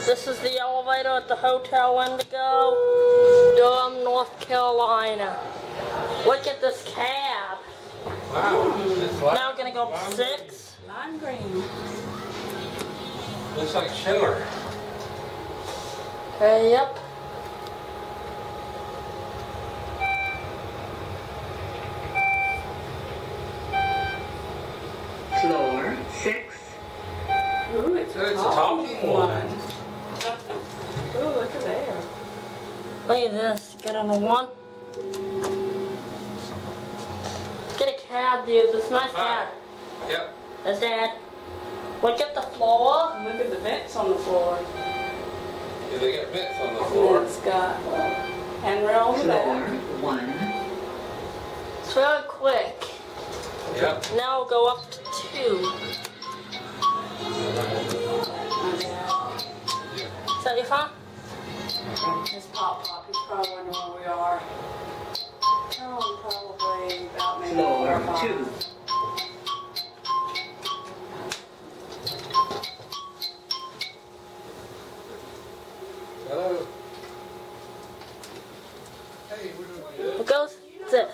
This is the elevator at the Hotel Indigo, Durham, North Carolina. Look at this cab. Wow. Now we're going to go up 6. Lime green. Looks like Schindler. Okay, yep. Floor 6. Ooh, it's So it's a talking one. Ooh, look at there. Look at this. Get on the 1. Get a cab, dude. This is my cab. Yep. That's Dad. Look at the floor. Look at the vents on the floor. Yeah, they got vents on the And floor. it's got handrail on the Floor back. 1. It's really quick. Yep. Now we'll go up to 2. Is that your phone? It's Pop Pop. He's probably wondering where we are. Oh, probably about maybe 4 or Floor 5. 2. Hello. Hey, we're doing good. It goes this.